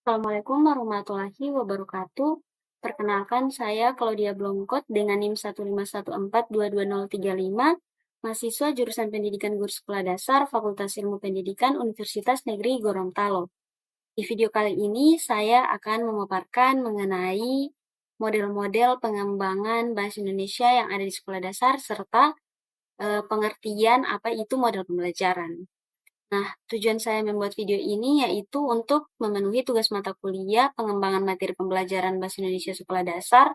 Assalamualaikum warahmatullahi wabarakatuh. Perkenalkan, saya Claudia Blomkot dengan NIM 151422035, mahasiswa jurusan Pendidikan Guru Sekolah Dasar Fakultas Ilmu Pendidikan Universitas Negeri Gorontalo. Di video kali ini, saya akan memaparkan mengenai model-model pengembangan bahasa Indonesia yang ada di sekolah dasar serta pengertian apa itu model pembelajaran. Nah, tujuan saya membuat video ini yaitu untuk memenuhi tugas mata kuliah pengembangan materi pembelajaran Bahasa Indonesia Sekolah Dasar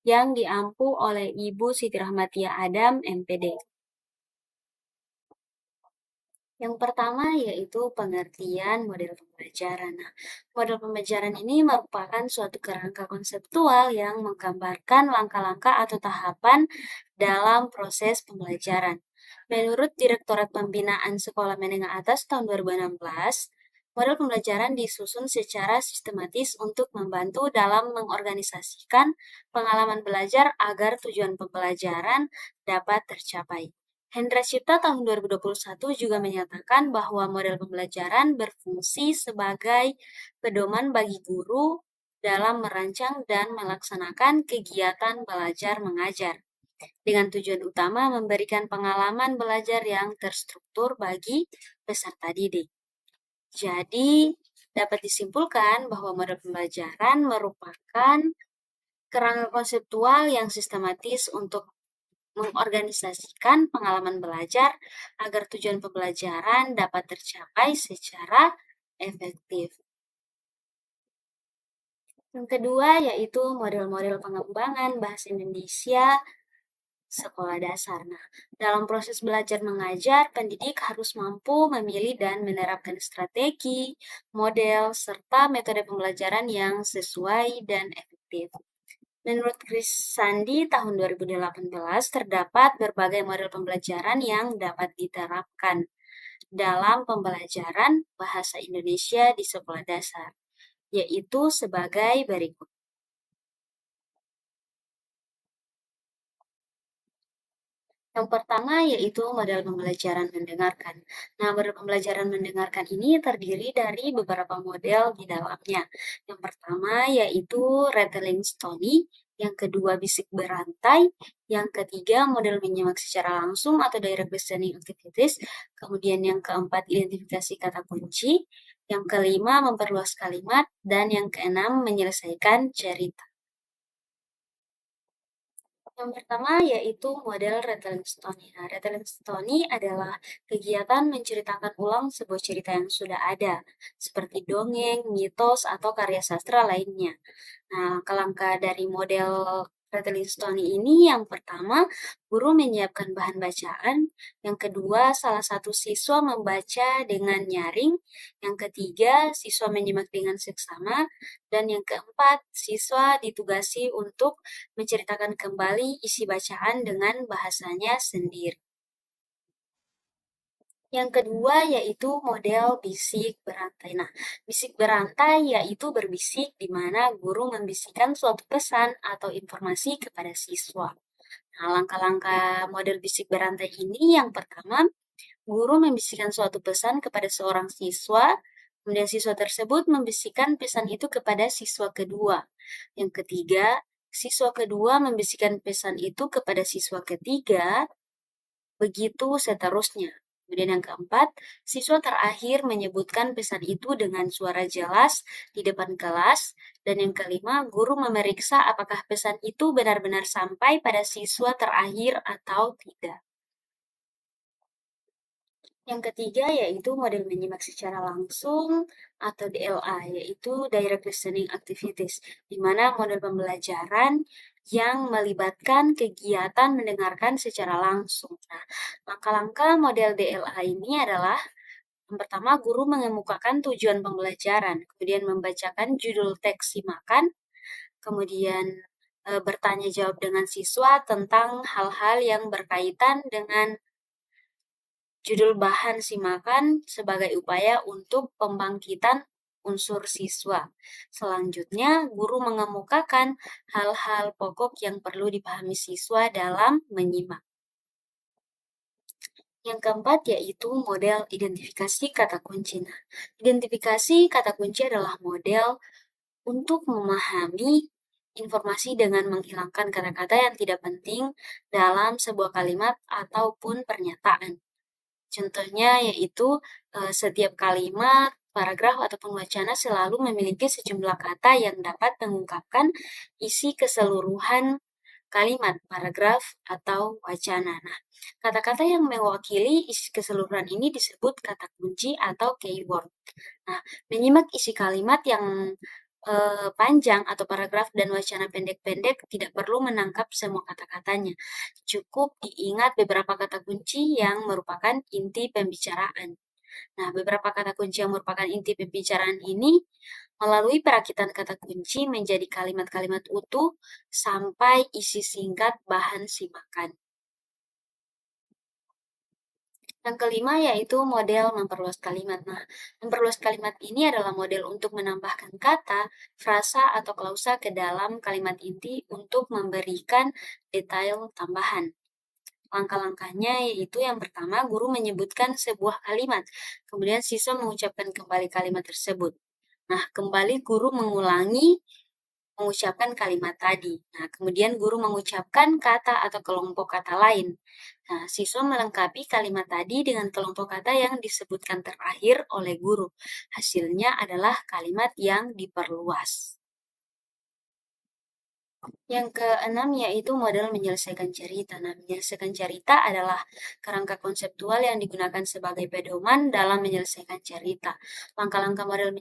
yang diampu oleh Ibu Siti Rahmatia Adam, MPD. Yang pertama yaitu pengertian model pembelajaran. Nah, model pembelajaran ini merupakan suatu kerangka konseptual yang menggambarkan langkah-langkah atau tahapan dalam proses pembelajaran. Menurut Direktorat Pembinaan Sekolah Menengah Atas tahun 2016, model pembelajaran disusun secara sistematis untuk membantu dalam mengorganisasikan pengalaman belajar agar tujuan pembelajaran dapat tercapai. Hendra Cipta tahun 2021 juga menyatakan bahwa model pembelajaran berfungsi sebagai pedoman bagi guru dalam merancang dan melaksanakan kegiatan belajar mengajar, dengan tujuan utama memberikan pengalaman belajar yang terstruktur bagi peserta didik. Jadi, dapat disimpulkan bahwa model pembelajaran merupakan kerangka konseptual yang sistematis untuk mengorganisasikan pengalaman belajar agar tujuan pembelajaran dapat tercapai secara efektif. Yang kedua yaitu model-model pengembangan bahasa Indonesia sekolah dasar. Nah, dalam proses belajar mengajar, pendidik harus mampu memilih dan menerapkan strategi, model, serta metode pembelajaran yang sesuai dan efektif. Menurut Chris Sandi tahun 2018, terdapat berbagai model pembelajaran yang dapat diterapkan dalam pembelajaran bahasa Indonesia di sekolah dasar, yaitu sebagai berikut. Yang pertama yaitu model pembelajaran mendengarkan. Nah, model pembelajaran mendengarkan ini terdiri dari beberapa model di dalamnya. Yang pertama yaitu retelling stony, yang kedua bisik berantai, yang ketiga model menyimak secara langsung atau direct listening activities, kemudian yang keempat identifikasi kata kunci, yang kelima memperluas kalimat, dan yang keenam menyelesaikan cerita. Yang pertama yaitu model retelling story. Nah, retelling story adalah kegiatan menceritakan ulang sebuah cerita yang sudah ada, seperti dongeng, mitos, atau karya sastra lainnya. Nah, langkah-langkah dari model retelling story ini yang pertama, guru menyiapkan bahan bacaan. Yang kedua, salah satu siswa membaca dengan nyaring. Yang ketiga, siswa menyimak dengan seksama. Dan yang keempat, siswa ditugasi untuk menceritakan kembali isi bacaan dengan bahasanya sendiri. Yang kedua yaitu model bisik berantai. Nah, bisik berantai yaitu berbisik di mana guru membisikkan suatu pesan atau informasi kepada siswa. Nah, langkah-langkah model bisik berantai ini yang pertama, guru membisikkan suatu pesan kepada seorang siswa, kemudian siswa tersebut membisikkan pesan itu kepada siswa kedua. Yang ketiga, siswa kedua membisikkan pesan itu kepada siswa ketiga, begitu seterusnya. Kemudian yang keempat, siswa terakhir menyebutkan pesan itu dengan suara jelas di depan kelas. Dan yang kelima, guru memeriksa apakah pesan itu benar-benar sampai pada siswa terakhir atau tidak. Yang ketiga yaitu model menyimak secara langsung atau DLA, yaitu Direct Listening Activities, di mana model pembelajaran yang melibatkan kegiatan mendengarkan secara langsung. Nah, langkah-langkah model DLA ini adalah yang pertama, guru mengemukakan tujuan pembelajaran, kemudian membacakan judul teks simakan, kemudian bertanya jawab dengan siswa tentang hal-hal yang berkaitan dengan judul bahan simakan sebagai upaya untuk pembangkitan unsur siswa. Selanjutnya, guru mengemukakan hal-hal pokok yang perlu dipahami siswa dalam menyimak. Yang keempat yaitu model identifikasi kata kunci. Nah, identifikasi kata kunci adalah model untuk memahami informasi dengan menghilangkan kata-kata yang tidak penting dalam sebuah kalimat ataupun pernyataan. Contohnya yaitu setiap kalimat, paragraf, ataupun wacana selalu memiliki sejumlah kata yang dapat mengungkapkan isi keseluruhan kalimat, paragraf, atau wacana. Nah, kata-kata yang mewakili isi keseluruhan ini disebut kata kunci atau keyword. Nah, menyimak isi kalimat yang panjang atau paragraf dan wacana pendek-pendek tidak perlu menangkap semua kata-katanya. Cukup diingat beberapa kata kunci yang merupakan inti pembicaraan. Nah, beberapa kata kunci yang merupakan inti pembicaraan ini melalui perakitan kata kunci menjadi kalimat-kalimat utuh sampai isi singkat bahan simakan. Yang kelima yaitu model memperluas kalimat. Nah, memperluas kalimat ini adalah model untuk menambahkan kata, frasa, atau klausa ke dalam kalimat inti untuk memberikan detail tambahan. Langkah-langkahnya yaitu yang pertama, guru menyebutkan sebuah kalimat, kemudian siswa mengucapkan kembali kalimat tersebut. Nah, kembali guru mengucapkan kalimat tadi. Nah, kemudian guru mengucapkan kata atau kelompok kata lain. Nah, siswa melengkapi kalimat tadi dengan kelompok kata yang disebutkan terakhir oleh guru. Hasilnya adalah kalimat yang diperluas. Yang keenam yaitu model menyelesaikan cerita. Nah, menyelesaikan cerita adalah kerangka konseptual yang digunakan sebagai pedoman dalam menyelesaikan cerita. Langkah-langkah model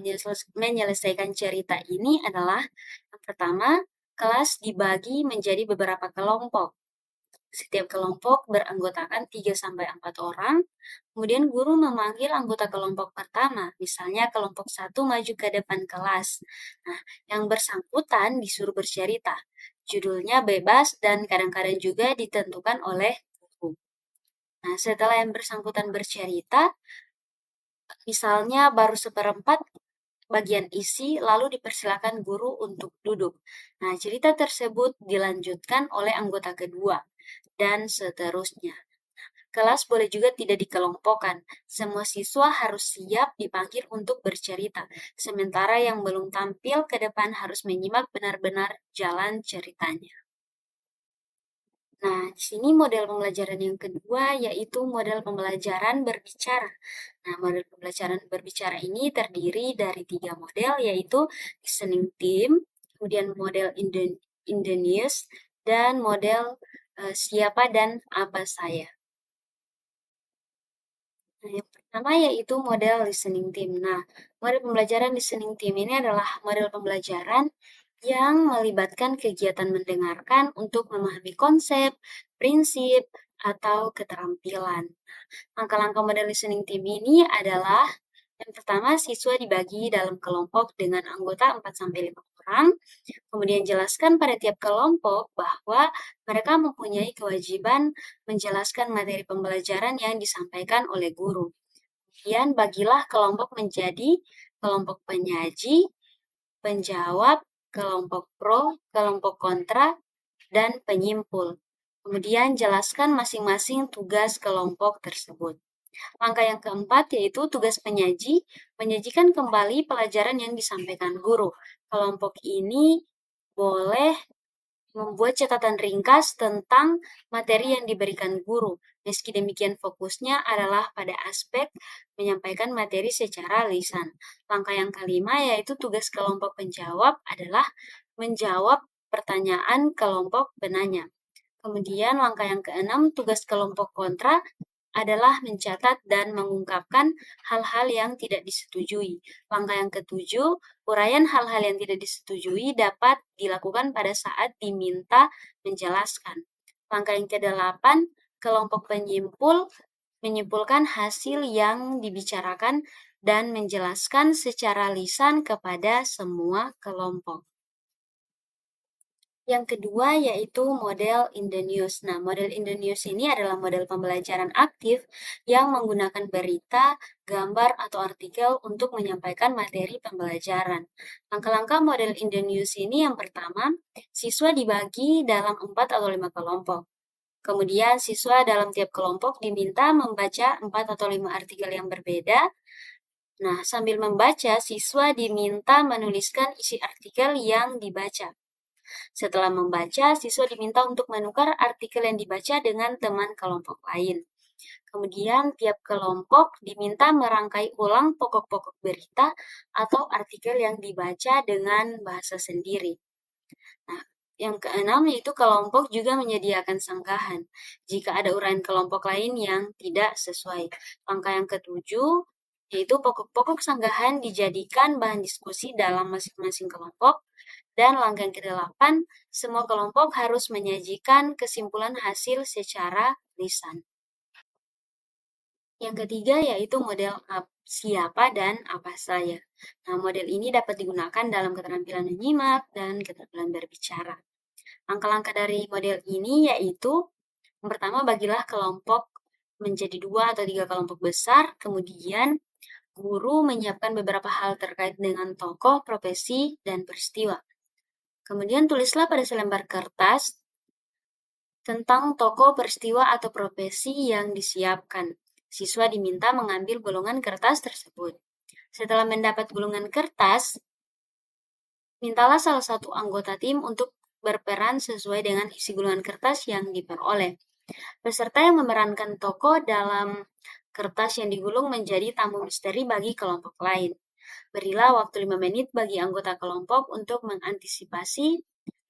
menyelesaikan cerita ini adalah yang pertama, kelas dibagi menjadi beberapa kelompok. Setiap kelompok beranggotakan 3-4 orang. Kemudian guru memanggil anggota kelompok pertama, misalnya kelompok 1 maju ke depan kelas. Nah, yang bersangkutan disuruh bercerita. Judulnya bebas dan kadang-kadang juga ditentukan oleh guru. Nah, setelah yang bersangkutan bercerita, misalnya baru seperempat bagian isi, lalu dipersilakan guru untuk duduk. Nah, cerita tersebut dilanjutkan oleh anggota kedua, dan seterusnya. Kelas boleh juga tidak dikelompokkan. Semua siswa harus siap dipanggil untuk bercerita, sementara yang belum tampil ke depan harus menyimak benar-benar jalan ceritanya. Nah, di sini model pembelajaran yang kedua yaitu model pembelajaran berbicara. Nah, model pembelajaran berbicara ini terdiri dari 3 model yaitu listening team, kemudian model in the news, dan model siapa dan apa saya. Nah, yang pertama yaitu model listening team. Nah, model pembelajaran listening team ini adalah model pembelajaran yang melibatkan kegiatan mendengarkan untuk memahami konsep, prinsip, atau keterampilan. Langkah-langkah model listening team ini adalah yang pertama, siswa dibagi dalam kelompok dengan anggota 4-5 orang. Kemudian jelaskan pada tiap kelompok bahwa mereka mempunyai kewajiban menjelaskan materi pembelajaran yang disampaikan oleh guru. Kemudian bagilah kelompok menjadi kelompok penyaji, penjawab, kelompok pro, kelompok kontra, dan penyimpul. Kemudian jelaskan masing-masing tugas kelompok tersebut. Langkah yang keempat yaitu tugas penyaji, menyajikan kembali pelajaran yang disampaikan guru. Kelompok ini boleh membuat catatan ringkas tentang materi yang diberikan guru. Meski demikian fokusnya adalah pada aspek menyampaikan materi secara lisan. Langkah yang kelima yaitu tugas kelompok penjawab adalah menjawab pertanyaan kelompok penanya. Kemudian langkah yang keenam, tugas kelompok kontra adalah mencatat dan mengungkapkan hal-hal yang tidak disetujui. Langkah yang ketujuh, uraian hal-hal yang tidak disetujui dapat dilakukan pada saat diminta menjelaskan. Langkah yang kedelapan, kelompok penyimpul menyimpulkan hasil yang dibicarakan dan menjelaskan secara lisan kepada semua kelompok. Yang kedua yaitu model in the news. Nah, model in the news ini adalah model pembelajaran aktif yang menggunakan berita, gambar, atau artikel untuk menyampaikan materi pembelajaran. Langkah-langkah model in the news ini yang pertama, siswa dibagi dalam 4 atau 5 kelompok. Kemudian siswa dalam tiap kelompok diminta membaca 4 atau 5 artikel yang berbeda. Nah, sambil membaca, siswa diminta menuliskan isi artikel yang dibaca. Setelah membaca, siswa diminta untuk menukar artikel yang dibaca dengan teman kelompok lain. Kemudian, tiap kelompok diminta merangkai ulang pokok-pokok berita atau artikel yang dibaca dengan bahasa sendiri. Nah, yang keenam yaitu kelompok juga menyediakan sanggahan jika ada uraian kelompok lain yang tidak sesuai. Langkah yang ketujuh yaitu pokok-pokok sanggahan dijadikan bahan diskusi dalam masing-masing kelompok. Dan langkah yang kedelapan, semua kelompok harus menyajikan kesimpulan hasil secara lisan. Yang ketiga yaitu model siapa dan apa saya. Nah, model ini dapat digunakan dalam keterampilan menyimak dan keterampilan berbicara. Langkah-langkah dari model ini yaitu, yang pertama, bagilah kelompok menjadi 2 atau 3 kelompok besar, kemudian guru menyiapkan beberapa hal terkait dengan tokoh, profesi, dan peristiwa. Kemudian tulislah pada selembar kertas tentang tokoh, peristiwa, atau profesi yang disiapkan. Siswa diminta mengambil gulungan kertas tersebut. Setelah mendapat gulungan kertas, mintalah salah satu anggota tim untuk berperan sesuai dengan isi gulungan kertas yang diperoleh. Peserta yang memerankan tokoh dalam kertas yang digulung menjadi tamu misteri bagi kelompok lain. Berilah waktu 5 menit bagi anggota kelompok untuk mengantisipasi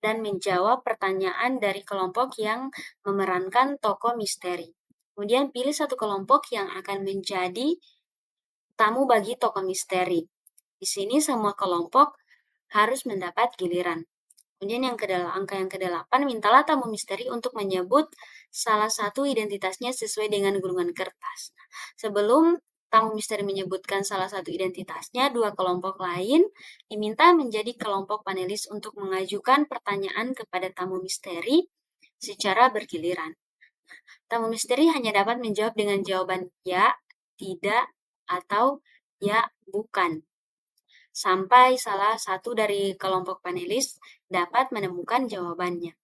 dan menjawab pertanyaan dari kelompok yang memerankan tokoh misteri. Kemudian pilih satu kelompok yang akan menjadi tamu bagi tokoh misteri. Di sini semua kelompok harus mendapat giliran. Kemudian angka yang kedelapan, mintalah tamu misteri untuk menyebut salah satu identitasnya sesuai dengan gulungan kertas. Sebelum tamu misteri menyebutkan salah satu identitasnya, 2 kelompok lain diminta menjadi kelompok panelis untuk mengajukan pertanyaan kepada tamu misteri secara bergiliran. Tamu misteri hanya dapat menjawab dengan jawaban ya, tidak, atau ya, bukan, sampai salah satu dari kelompok panelis dapat menemukan jawabannya.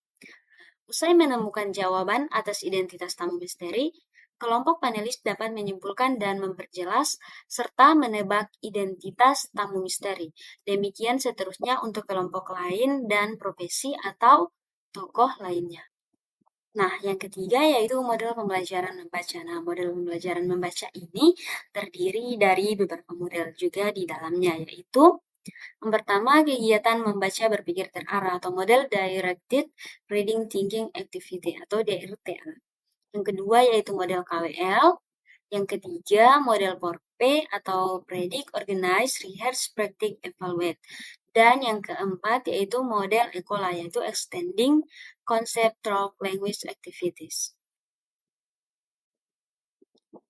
Usai menemukan jawaban atas identitas tamu misteri, kelompok panelis dapat menyimpulkan dan memperjelas serta menebak identitas tamu misteri. Demikian seterusnya untuk kelompok lain dan profesi atau tokoh lainnya. Nah, yang ketiga yaitu model pembelajaran membaca. Nah, model pembelajaran membaca ini terdiri dari beberapa model juga di dalamnya, yaitu yang pertama, kegiatan membaca berpikir terarah atau model Directed Reading Thinking Activity atau DRTA. Yang kedua yaitu model KWL. Yang ketiga, model PORP atau Predict, Organize, Rehearse, Practice, Evaluate. Dan yang keempat yaitu model ECOLA, yaitu Extending Conceptual Language Activities.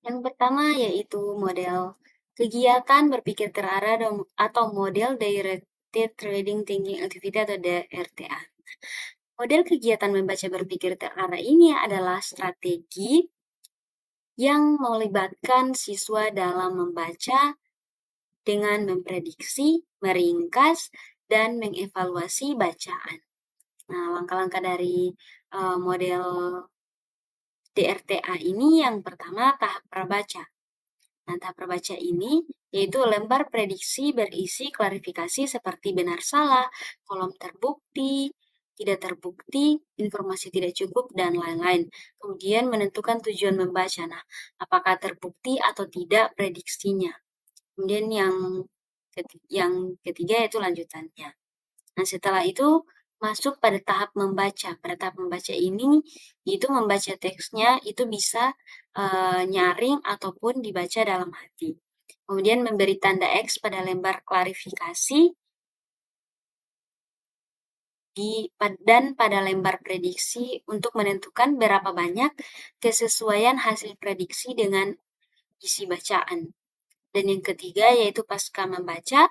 Yang pertama yaitu model kegiatan berpikir terarah atau model Directed Reading Thinking Activity atau DRTA. Model kegiatan membaca berpikir terarah ini adalah strategi yang melibatkan siswa dalam membaca dengan memprediksi, meringkas, dan mengevaluasi bacaan. Nah, langkah-langkah dari model DRTA ini yang pertama tahap prabaca. Nah, tahap prabaca ini yaitu lembar prediksi berisi klarifikasi seperti benar salah, kolom terbukti, tidak terbukti, informasi tidak cukup, dan lain-lain. Kemudian menentukan tujuan membaca. Nah, apakah terbukti atau tidak prediksinya. Kemudian yang ketiga yaitu lanjutannya. Nah, setelah itu masuk pada tahap membaca. Pada tahap membaca ini, itu membaca teksnya itu bisa nyaring ataupun dibaca dalam hati. Kemudian memberi tanda X pada lembar klarifikasi dan pada lembar prediksi untuk menentukan berapa banyak kesesuaian hasil prediksi dengan isi bacaan. Dan yang ketiga yaitu pasca membaca,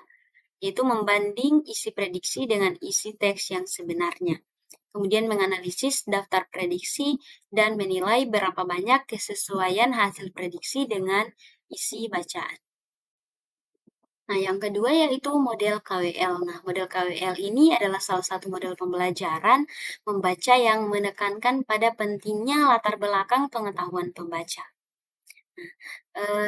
yaitu membanding isi prediksi dengan isi teks yang sebenarnya. Kemudian menganalisis daftar prediksi dan menilai berapa banyak kesesuaian hasil prediksi dengan isi bacaan. Nah, yang kedua yaitu model KWL. Nah, model KWL ini adalah salah satu model pembelajaran membaca yang menekankan pada pentingnya latar belakang pengetahuan pembaca.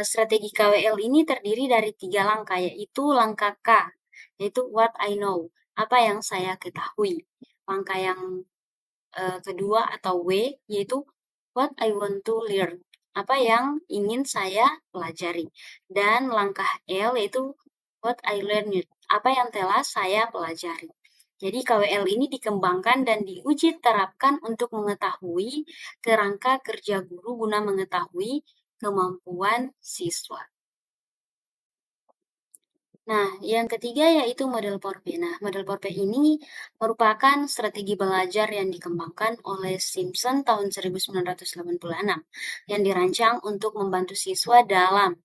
Strategi KWL ini terdiri dari 3 langkah, yaitu langkah K, yaitu what I know, apa yang saya ketahui. Langkah yang kedua atau W, yaitu what I want to learn, apa yang ingin saya pelajari. Dan langkah L, yaitu what I learned, apa yang telah saya pelajari. Jadi KWL ini dikembangkan dan diuji terapkan untuk mengetahui kerangka kerja guru guna mengetahui kemampuan siswa. Nah, yang ketiga yaitu model Porpe. Nah, model Porpe ini merupakan strategi belajar yang dikembangkan oleh Simpson tahun 1986 yang dirancang untuk membantu siswa dalam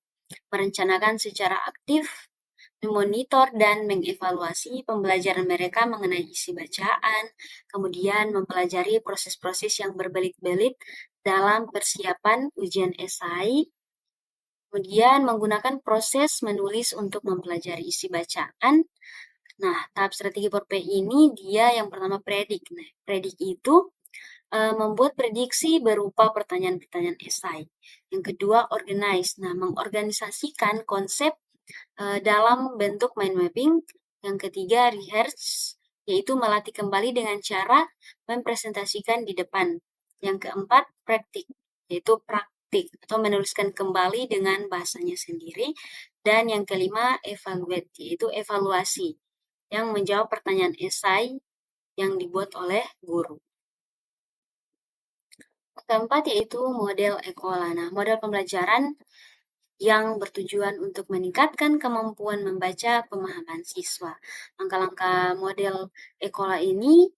merencanakan secara aktif, memonitor dan mengevaluasi pembelajaran mereka mengenai isi bacaan, kemudian mempelajari proses-proses yang berbelit-belit dalam persiapan ujian esai, kemudian menggunakan proses menulis untuk mempelajari isi bacaan. Nah, tahap strategi 4P ini dia yang pertama predik. Nah, predik itu membuat prediksi berupa pertanyaan-pertanyaan esai. Yang kedua organize. Nah, mengorganisasikan konsep dalam bentuk mind mapping. Yang ketiga rehearse, yaitu melatih kembali dengan cara mempresentasikan di depan. Yang keempat praktik, yaitu praktik atau menuliskan kembali dengan bahasanya sendiri. Dan yang kelima evaluate, yaitu evaluasi yang menjawab pertanyaan esai yang dibuat oleh guru. Keempat yaitu model Ekola. Nah, model pembelajaran yang bertujuan untuk meningkatkan kemampuan membaca pemahaman siswa. Langkah-langkah model Ekola ini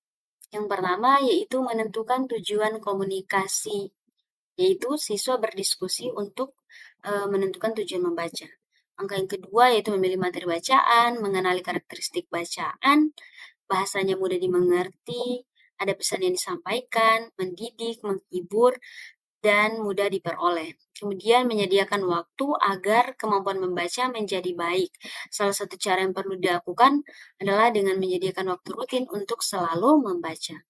yang pertama yaitu menentukan tujuan komunikasi, yaitu siswa berdiskusi untuk menentukan tujuan membaca. Langkah yang kedua yaitu memilih materi bacaan, mengenali karakteristik bacaan, bahasanya mudah dimengerti, ada pesan yang disampaikan, mendidik, menghibur, dan mudah diperoleh. Kemudian menyediakan waktu agar kemampuan membaca menjadi baik. Salah satu cara yang perlu dilakukan adalah dengan menyediakan waktu rutin untuk selalu membaca.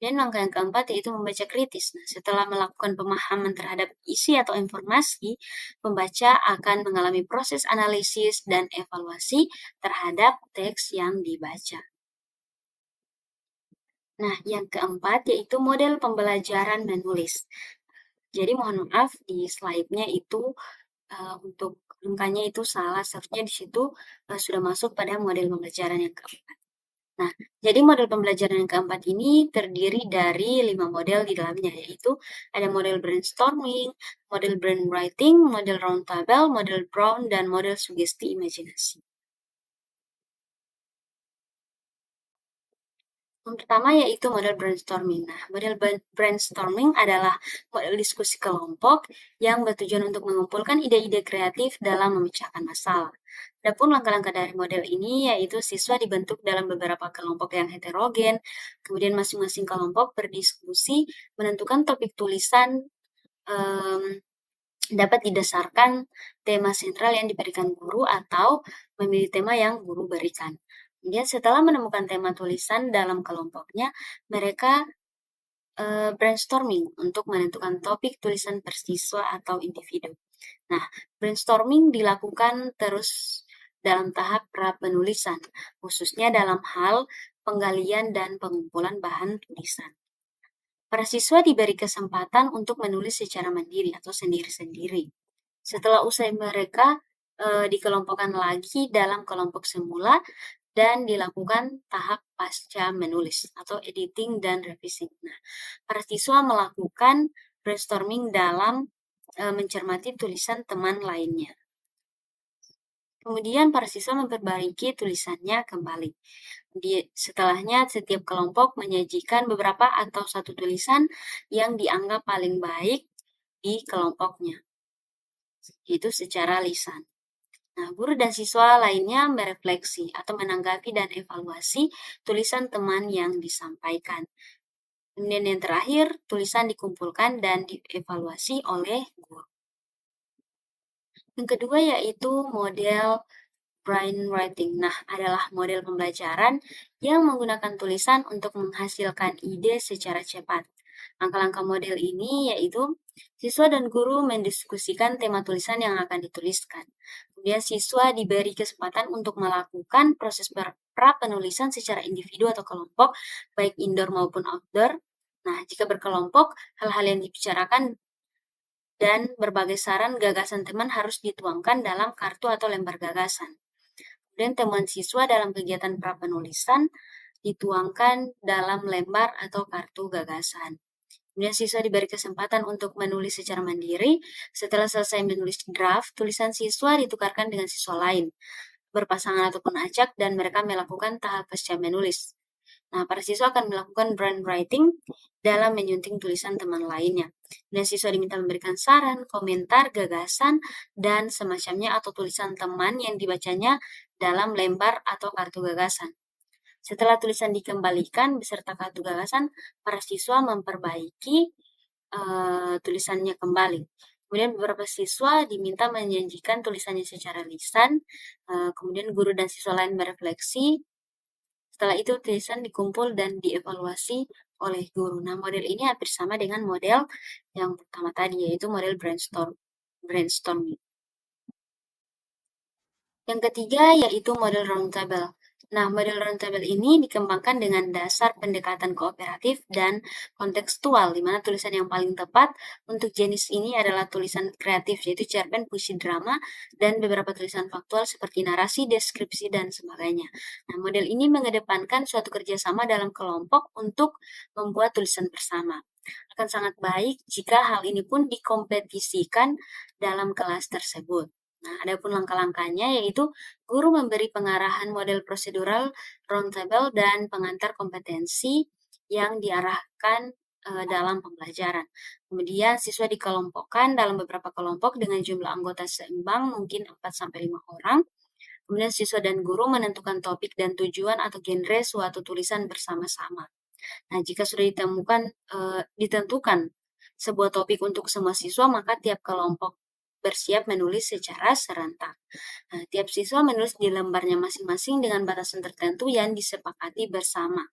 Dan langkah yang keempat yaitu membaca kritis. Nah, setelah melakukan pemahaman terhadap isi atau informasi, pembaca akan mengalami proses analisis dan evaluasi terhadap teks yang dibaca. Nah, yang keempat yaitu model pembelajaran menulis. Jadi mohon maaf di slide-nya itu untuk angkanya itu salah, seharusnya di situ sudah masuk pada model pembelajaran yang keempat. Nah, jadi model pembelajaran yang keempat ini terdiri dari 5 model di dalamnya, yaitu ada model brainstorming, model brainwriting, model roundtable, model Brown, dan model sugesti imajinasi. Yang pertama yaitu model brainstorming. Nah, model brainstorming adalah model diskusi kelompok yang bertujuan untuk mengumpulkan ide-ide kreatif dalam memecahkan masalah. Adapun langkah-langkah dari model ini yaitu siswa dibentuk dalam beberapa kelompok yang heterogen, kemudian masing-masing kelompok berdiskusi menentukan topik tulisan dapat didasarkan tema sentral yang diberikan guru atau memilih tema yang guru berikan. Kemudian setelah menemukan tema tulisan dalam kelompoknya, mereka brainstorming untuk menentukan topik tulisan per siswa atau individu. Nah, brainstorming dilakukan terus dalam tahap pra penulisan, khususnya dalam hal penggalian dan pengumpulan bahan tulisan. Para siswa diberi kesempatan untuk menulis secara mandiri atau sendiri-sendiri. Setelah usai mereka dikelompokkan lagi dalam kelompok semula dan dilakukan tahap pasca menulis atau editing dan revisi. Nah, para siswa melakukan brainstorming dalam mencermati tulisan teman lainnya. Kemudian para siswa memperbaiki tulisannya kembali. Setelahnya setiap kelompok menyajikan beberapa atau satu tulisan yang dianggap paling baik di kelompoknya. Itu secara lisan. Nah, guru dan siswa lainnya merefleksi atau menanggapi dan evaluasi tulisan teman yang disampaikan. Kemudian yang terakhir, tulisan dikumpulkan dan dievaluasi oleh guru. Yang kedua yaitu model brainwriting. Nah, adalah model pembelajaran yang menggunakan tulisan untuk menghasilkan ide secara cepat. Langkah-langkah model ini yaitu siswa dan guru mendiskusikan tema tulisan yang akan dituliskan. Kemudian siswa diberi kesempatan untuk melakukan proses pra-penulisan secara individu atau kelompok, baik indoor maupun outdoor. Nah, jika berkelompok, hal-hal yang dibicarakan dan berbagai saran gagasan teman harus dituangkan dalam kartu atau lembar gagasan. Kemudian temuan siswa dalam kegiatan pra-penulisan dituangkan dalam lembar atau kartu gagasan. Kemudian siswa diberi kesempatan untuk menulis secara mandiri. Setelah selesai menulis draft, tulisan siswa ditukarkan dengan siswa lain, berpasangan ataupun acak, dan mereka melakukan tahap pasca menulis. Nah, para siswa akan melakukan brainwriting dalam menyunting tulisan teman lainnya. Dan siswa diminta memberikan saran, komentar, gagasan, dan semacamnya atau tulisan teman yang dibacanya dalam lembar atau kartu gagasan. Setelah tulisan dikembalikan beserta kartu gagasan, para siswa memperbaiki tulisannya kembali. Kemudian beberapa siswa diminta menyajikan tulisannya secara lisan, kemudian guru dan siswa lain berefleksi. Setelah itu tulisan dikumpul dan dievaluasi oleh guru. Nah, model ini hampir sama dengan model yang pertama tadi, yaitu model brainstorming. Yang ketiga yaitu model roundtable. Nah, model roundtable ini dikembangkan dengan dasar pendekatan kooperatif dan kontekstual, di mana tulisan yang paling tepat untuk jenis ini adalah tulisan kreatif, yaitu cerpen, puisi, drama, dan beberapa tulisan faktual seperti narasi, deskripsi, dan sebagainya. Nah, model ini mengedepankan suatu kerjasama dalam kelompok untuk membuat tulisan bersama. Akan sangat baik jika hal ini pun dikompetisikan dalam kelas tersebut. Nah, adapun langkah-langkahnya yaitu guru memberi pengarahan model prosedural roundtable dan pengantar kompetensi yang diarahkan dalam pembelajaran. Kemudian siswa dikelompokkan dalam beberapa kelompok dengan jumlah anggota seimbang, mungkin 4-5 orang. Kemudian siswa dan guru menentukan topik dan tujuan atau genre suatu tulisan bersama-sama. Nah, jika sudah ditentukan sebuah topik untuk semua siswa, maka tiap kelompok bersiap menulis secara serentak. Nah, tiap siswa menulis di lembarnya masing-masing dengan batasan tertentu yang disepakati bersama.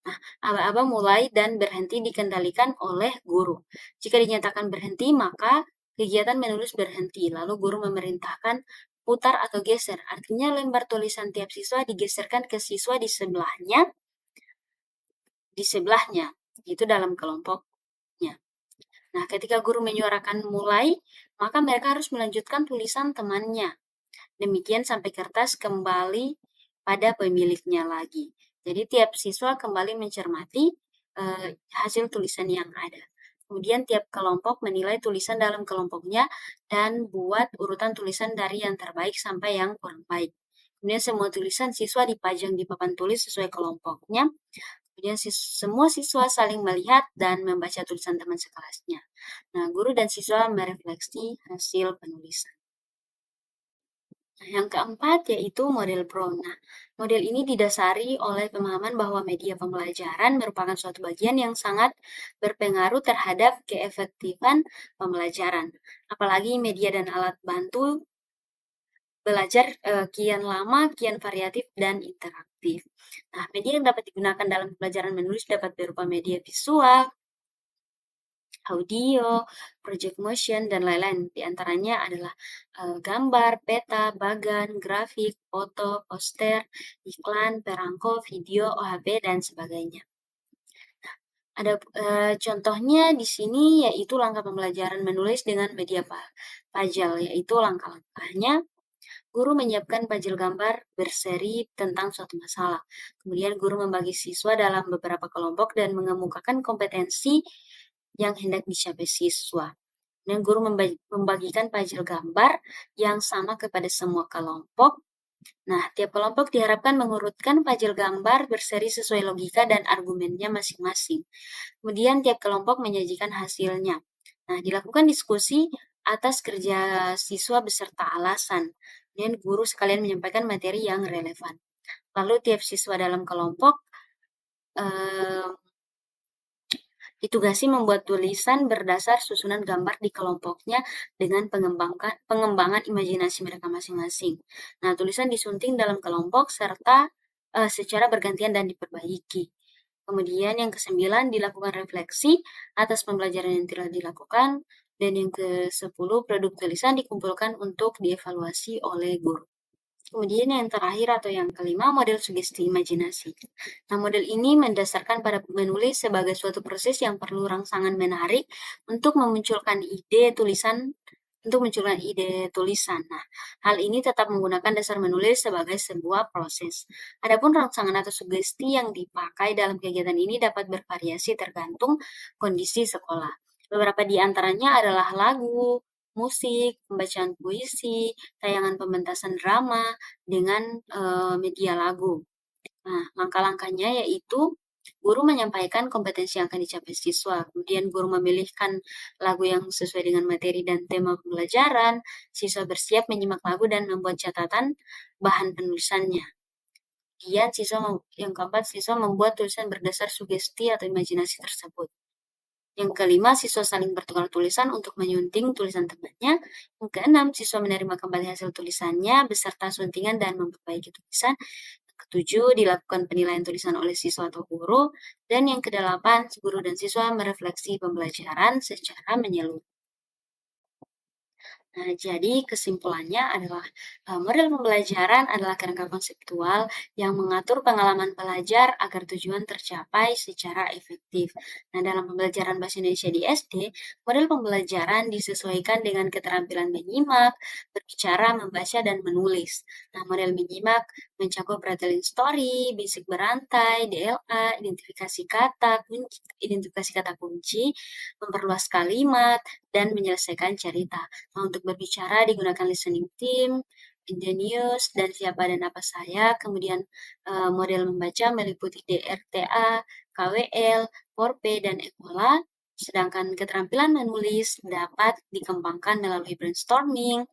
Nah, aba-aba mulai dan berhenti dikendalikan oleh guru. Jika dinyatakan berhenti, maka kegiatan menulis berhenti. Lalu guru memerintahkan putar atau geser. Artinya lembar tulisan tiap siswa digeserkan ke siswa di sebelahnya, itu dalam kelompoknya. Nah, ketika guru menyuarakan mulai, maka mereka harus melanjutkan tulisan temannya. Demikian sampai kertas kembali pada pemiliknya lagi. Jadi tiap siswa kembali mencermati hasil tulisan yang ada. Kemudian tiap kelompok menilai tulisan dalam kelompoknya dan buat urutan tulisan dari yang terbaik sampai yang kurang baik. Kemudian semua tulisan siswa dipajang di papan tulis sesuai kelompoknya. Kemudian semua siswa saling melihat dan membaca tulisan teman sekelasnya. Nah, guru dan siswa merefleksi hasil penulisan. Nah, yang keempat yaitu model Brown. Nah, model ini didasari oleh pemahaman bahwa media pembelajaran merupakan suatu bagian yang sangat berpengaruh terhadap keefektifan pembelajaran. Apalagi media dan alat bantu belajar kian lama, kian variatif, dan interaktif. Nah, media yang dapat digunakan dalam pembelajaran menulis dapat berupa media visual, audio, project motion, dan lain-lain. Di antaranya adalah gambar, peta, bagan, grafik, foto, poster, iklan, perangko, video, OHP, dan sebagainya. Ada contohnya di sini yaitu langkah pembelajaran menulis dengan media pajal, yaitu langkah-langkahnya. Guru menyiapkan pajal gambar berseri tentang suatu masalah. Kemudian guru membagi siswa dalam beberapa kelompok dan mengemukakan kompetensi yang hendak dicapai siswa. Dan guru membagikan pajal gambar yang sama kepada semua kelompok. Nah, tiap kelompok diharapkan mengurutkan pajal gambar berseri sesuai logika dan argumennya masing-masing. Kemudian tiap kelompok menyajikan hasilnya. Nah, dilakukan diskusi atas kerja siswa beserta alasan. Dan guru sekalian menyampaikan materi yang relevan. Lalu tiap siswa dalam kelompok Ditugasi membuat tulisan berdasar susunan gambar di kelompoknya dengan pengembangan imajinasi mereka masing-masing. Nah, tulisan disunting dalam kelompok serta secara bergantian dan diperbaiki. Kemudian yang kesembilan, dilakukan refleksi atas pembelajaran yang telah dilakukan. Dan yang ke-10, produk tulisan dikumpulkan untuk dievaluasi oleh guru. Kemudian yang terakhir atau yang kelima, model sugesti imajinasi. Nah, model ini mendasarkan pada menulis sebagai suatu proses yang perlu rangsangan menarik untuk memunculkan ide tulisan. Nah, hal ini tetap menggunakan dasar menulis sebagai sebuah proses. Adapun rangsangan atau sugesti yang dipakai dalam kegiatan ini dapat bervariasi tergantung kondisi sekolah. Beberapa di antaranya adalah lagu, musik, pembacaan puisi, tayangan pementasan drama, dengan media lagu. Nah, langkah-langkahnya yaitu guru menyampaikan kompetensi yang akan dicapai siswa, kemudian guru memilihkan lagu yang sesuai dengan materi dan tema pembelajaran, siswa bersiap menyimak lagu dan membuat catatan bahan penulisannya. Kemudian yang keempat, siswa membuat tulisan berdasar sugesti atau imajinasi tersebut. Yang kelima, siswa saling bertukar tulisan untuk menyunting tulisan temannya. Yang keenam, siswa menerima kembali hasil tulisannya beserta suntingan dan memperbaiki tulisan. Yang ketujuh, dilakukan penilaian tulisan oleh siswa atau guru. Dan yang kedelapan, guru dan siswa merefleksi pembelajaran secara menyeluruh. Nah, jadi kesimpulannya adalah model pembelajaran adalah kerangka konseptual yang mengatur pengalaman pelajar agar tujuan tercapai secara efektif. Nah, dalam pembelajaran bahasa Indonesia di SD, model pembelajaran disesuaikan dengan keterampilan menyimak, berbicara, membaca, dan menulis. Nah, model menyimak mencakup retelling story, basic berantai, DLA, identifikasi kata kunci, memperluas kalimat, dan menyelesaikan cerita. Nah, untuk berbicara digunakan listening team, Ingenius, dan siapa dan apa saya. Kemudian model membaca meliputi DRTA, KWL, PORPE, dan EKOLA. Sedangkan keterampilan menulis dapat dikembangkan melalui brainstorming,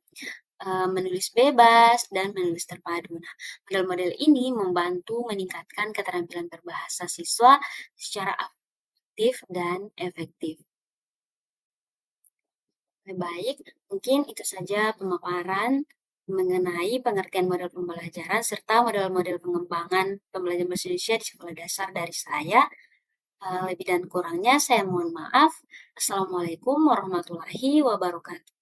menulis bebas, dan menulis terpadu. Nah, model-model ini membantu meningkatkan keterampilan berbahasa siswa secara aktif dan efektif. Baik, mungkin itu saja pemaparan mengenai pengertian model pembelajaran serta model-model pengembangan pembelajaran bahasa Indonesia di sekolah dasar dari saya. Lebih dan kurangnya saya mohon maaf. Assalamualaikum warahmatullahi wabarakatuh.